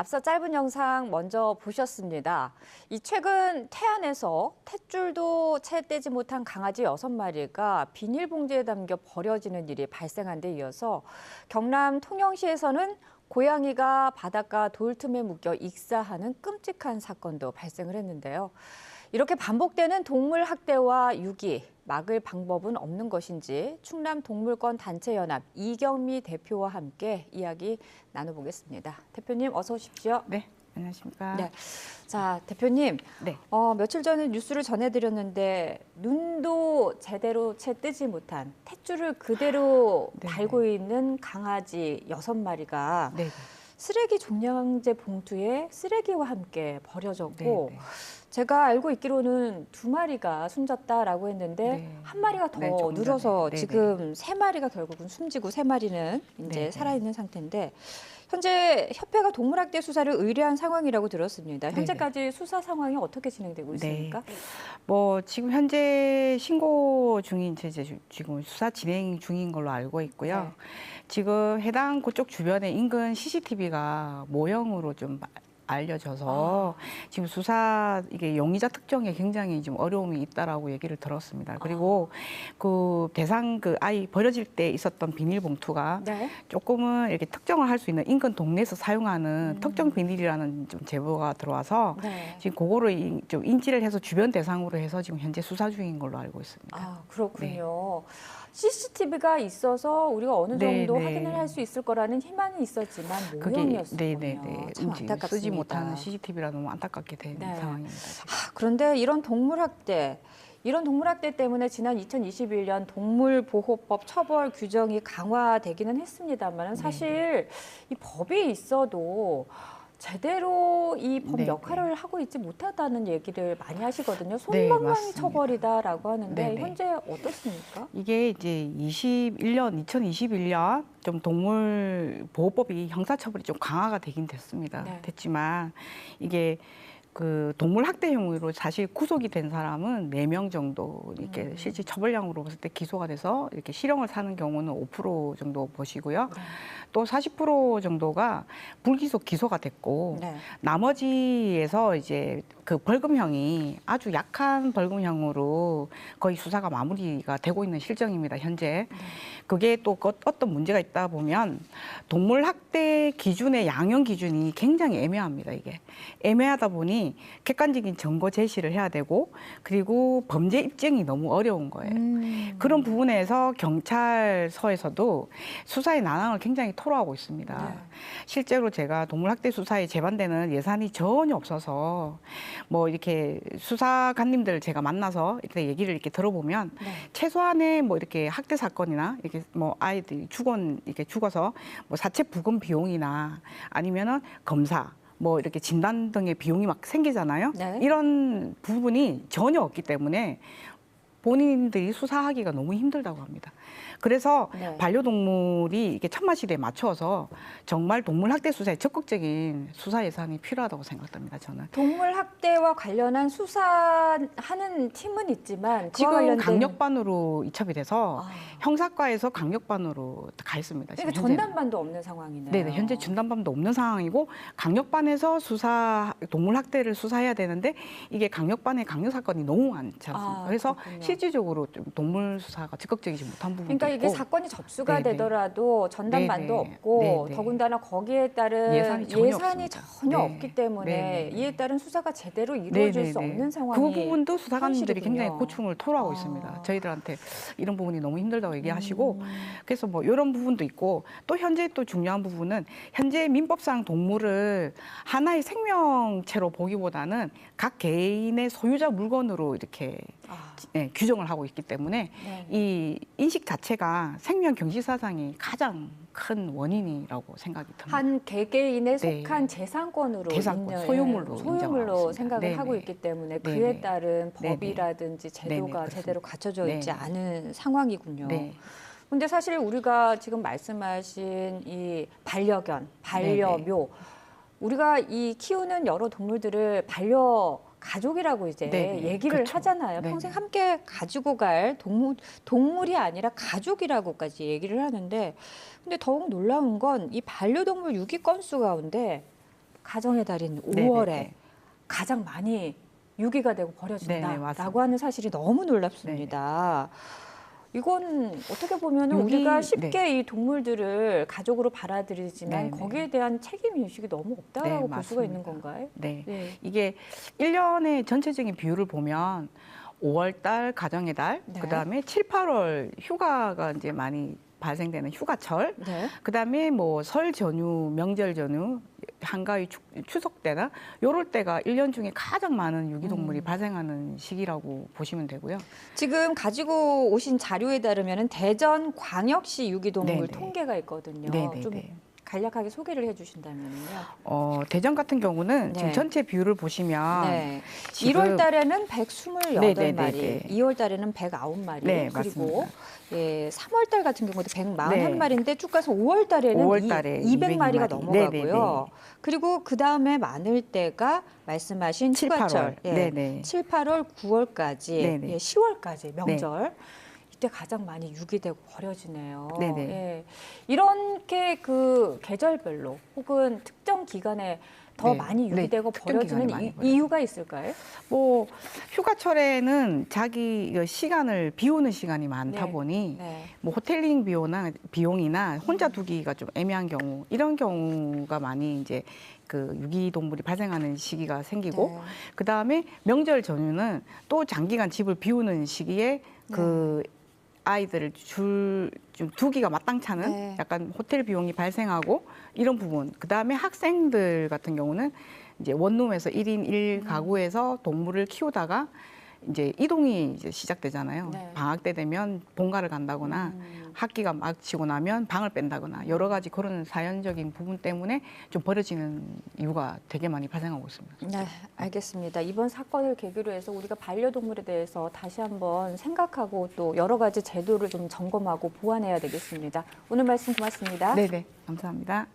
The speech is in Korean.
앞서 짧은 영상 먼저 보셨습니다. 이 최근 태안에서 탯줄도 채 떼지 못한 강아지 6마리가 비닐봉지에 담겨 버려지는 일이 발생한 데 이어서 경남 통영시에서는 고양이가 바닷가 돌틈에 묶여 익사하는 끔찍한 사건도 발생을 했는데요. 이렇게 반복되는 동물 학대와 유기, 막을 방법은 없는 것인지 충남 동물권 단체연합 이경미 대표와 함께 이야기 나눠보겠습니다. 대표님 어서 오십시오. 네, 안녕하십니까. 네, 자 대표님, 네. 며칠 전에 뉴스를 전해드렸는데 눈도 제대로 채 뜨지 못한 탯줄을 그대로 네. 달고 있는 강아지 6마리가 네. 쓰레기 종량제 봉투에 쓰레기와 함께 버려졌고 네. 제가 알고 있기로는 2마리가 숨졌다라고 했는데 네. 1마리가 더 네, 조금 늘어서 전에. 네, 지금 3마리가 결국은 숨지고 3마리는 이제 네. 살아있는 상태인데 현재 협회가 동물학대 수사를 의뢰한 상황이라고 들었습니다. 네. 현재까지 수사 상황이 어떻게 진행되고 있습니까? 뭐 지금 현재 신고 중인 지금 수사 진행 중인 걸로 알고 있고요. 네. 지금 해당 그쪽 주변에 인근 CCTV가 모형으로 좀 알려져서 지금 수사 이게 용의자 특정에 굉장히 좀 어려움이 있다라고 얘기를 들었습니다. 그리고 그 대상 그 아이 버려질 때 있었던 비닐봉투가 네. 조금은 이렇게 특정을 할 수 있는 인근 동네에서 사용하는 특정 비닐이라는 좀 제보가 들어와서 네. 지금 그거를 좀 인지를 해서 주변 대상으로 해서 지금 현재 수사 중인 걸로 알고 있습니다. 아, 그렇군요. CCTV가 있어서 우리가 어느 네, 정도 네. 확인을 할 수 있을 거라는 희망이 있었지만 모형이었군요. 참 안타깝습니다. 쓰지 못하는 CCTV라 너무 안타깝게 된 네. 상황입니다. 지금. 그런데 이런 동물학대 때문에 지난 2021년 동물보호법 처벌 규정이 강화되기는 했습니다만 사실 이 법이 있어도 제대로 이 법 네, 역할을 하고 있지 못하다는 얘기를 많이 하시거든요. 네, 손방망이 맞습니다. 처벌이다라고 하는데 네, 네. 현재 어떻습니까? 이게 이제 2021년 좀 동물보호법이 형사처벌이 좀 강화가 되긴 됐습니다. 네. 됐지만 이게 그 동물 학대 혐의로 사실 구속이 된 사람은 4명 정도 이렇게 실제 처벌량으로 봤을 때 기소가 돼서 이렇게 실형을 사는 경우는 5% 정도 보시고요. 네. 또 40% 정도가 불기소 기소가 됐고 네. 나머지에서 이제 그 벌금형이 아주 약한 벌금형으로 거의 수사가 마무리가 되고 있는 실정입니다, 현재. 그게 또 어떤 문제가 있다 보면 동물 학대 기준의 양형 기준이 굉장히 애매합니다, 이게. 애매하다 보니 객관적인 증거 제시를 해야 되고 그리고 범죄 입증이 너무 어려운 거예요. 그런 부분에서 경찰서에서도 수사의 난항을 굉장히 토로하고 있습니다. 네. 실제로 제가 동물학대 수사에 제반되는 예산이 전혀 없어서 뭐 이렇게 수사관님들 제가 만나서 이렇게 얘기를 이렇게 들어보면 네. 최소한의 뭐 이렇게 학대 사건이나 이렇게 뭐 아이들이 이렇게 죽어서 뭐 사체 부검 비용이나 아니면은 검사 뭐 이렇게 진단 등의 비용이 막 생기잖아요. 네. 이런 부분이 전혀 없기 때문에 본인들이 수사하기가 너무 힘들다고 합니다. 그래서 네. 반려동물이 이게 천마시대에 맞춰서 정말 동물 학대 수사에 적극적인 수사 예산이 필요하다고 생각합니다. 저는. 동물 학대와 관련한 수사하는 팀은 있지만 그와 지금 관련된 강력반으로 이첩이 돼서 아. 형사과에서 강력반으로 가 있습니다. 지금 그러니까 현재는. 전담반도 없는 상황이네요. 네네, 현재 전담반도 없는 상황이고 강력반에서 동물 학대를 수사해야 되는데 이게 강력반의 강력 사건이 너무 많지 않습니까? 그래서 그렇군요. 실질적으로 좀 동물 수사가 적극적이지 못한 부분도 그러니까 이게 있고 사건이 접수가 네네. 되더라도 전담반도 네네. 없고 네네. 더군다나 거기에 따른 예산이 전혀 전혀 없습니다. 네. 없기 때문에 네네. 이에 따른 수사가 제대로 이루어질 수 네네네. 없는 상황이 그 부분도 수사관님들이 현실이군요. 굉장히 고충을 토로하고 아. 있습니다. 저희들한테 이런 부분이 너무 힘들다고 얘기하시고 그래서 뭐 이런 부분도 있고 또 현재 또 중요한 부분은 현재 민법상 동물을 하나의 생명체로 보기보다는 각 개인의 소유자 물건으로 이렇게 규정을 하고 있기 때문에 네. 이 인식 자체가 생명 경시사상이 가장 큰 원인이라고 생각이 듭니다. 한 개개인에 네. 속한 재산권으로 재산권, 있는 소유물로 인정하고 소유물로 있습니다. 생각을 네네. 하고 있기 때문에 네네. 그에 따른 네네. 법이라든지 제도가 네네, 제대로 갖춰져 있지 네네. 않은 상황이군요. 네. 근데 사실 우리가 지금 말씀하신 이 반려견, 반려묘, 우리가 이 키우는 여러 동물들을 가족이라고 이제 네네. 얘기를 그렇죠. 하잖아요. 네네. 평생 함께 가지고 갈 동물이 아니라 가족이라고까지 얘기를 하는데 근데 더욱 놀라운 건 이 반려동물 유기 건수 가운데 가정의 달인 네네네. 5월에 가장 많이 유기가 되고 네네, 버려진다라고 맞습니다. 하는 사실이 너무 놀랍습니다. 이건 어떻게 보면 우리가 쉽게 이 동물들을 가족으로 받아들이지만 네네. 거기에 대한 책임 인식이 너무 없다라고 네, 볼 수가 있는 맞습니다. 건가요? 네. 네. 이게 1년의 전체적인 비율을 보면 5월 달 가정의 달, 네. 그다음에 7, 8월 휴가가 이제 많이 발생되는 휴가철, 네. 그다음에 뭐 설 전후, 명절 전후, 한가위 추석 때나 요럴 때가 1년 중에 가장 많은 유기동물이 발생하는 시기라고 보시면 되고요. 지금 가지고 오신 자료에 따르면 대전 광역시 유기동물 네네. 통계가 있거든요. 네네네. 좀 간략하게 소개를 해주신다면요. 대전 같은 경우는 네. 지금 전체 비율을 보시면 네. 지금 1월 달에는 128마리, 네네네네. 2월 달에는 109마리, 네, 그리고 맞습니다. 예, 3월 달 같은 경우도 네. 141마리인데 쭉 가서 5월 달에는 5월 달에 200마리가 200마리. 넘어가고요. 네네네. 그리고 그 다음에 많을 때가 말씀하신 7, 휴가철, 8월. 네네. 7, 8월, 9월까지, 네네. 예, 10월까지 명절. 이때 가장 많이 유기되고 버려지네요. 네네. 예. 이렇게 그 계절별로 혹은 특정 기간에 더 네. 많이 네, 유기되고 특정 기간에 버려지는 많이 버려요. 이유가 있을까요? 뭐 휴가철에는 자기 시간을 비우는 시간이 많다 네. 보니 네. 뭐 호텔링 비용이나 혼자 두기가 좀 애매한 경우 이런 경우가 많이 이제 그 유기동물이 발생하는 시기가 생기고 네. 그다음에 명절 전후는 또 장기간 집을 비우는 시기에 그 아이들을 좀 두기가 마땅찮은 네. 약간 호텔 비용이 발생하고 이런 부분. 그다음에 학생들 같은 경우는 이제 원룸에서 1인 1가구에서 동물을 키우다가 이제 이동이 이제 시작되잖아요. 네. 방학 때 되면 본가를 간다거나 학기가 마치고 나면 방을 뺀다거나 여러 가지 그런 사연적인 부분 때문에 좀 버려지는 이유가 되게 많이 발생하고 있습니다. 네, 알겠습니다. 이번 사건을 계기로 해서 우리가 반려동물에 대해서 다시 한번 생각하고 또 여러 가지 제도를 좀 점검하고 보완해야 되겠습니다. 오늘 말씀 고맙습니다. 네네, 감사합니다.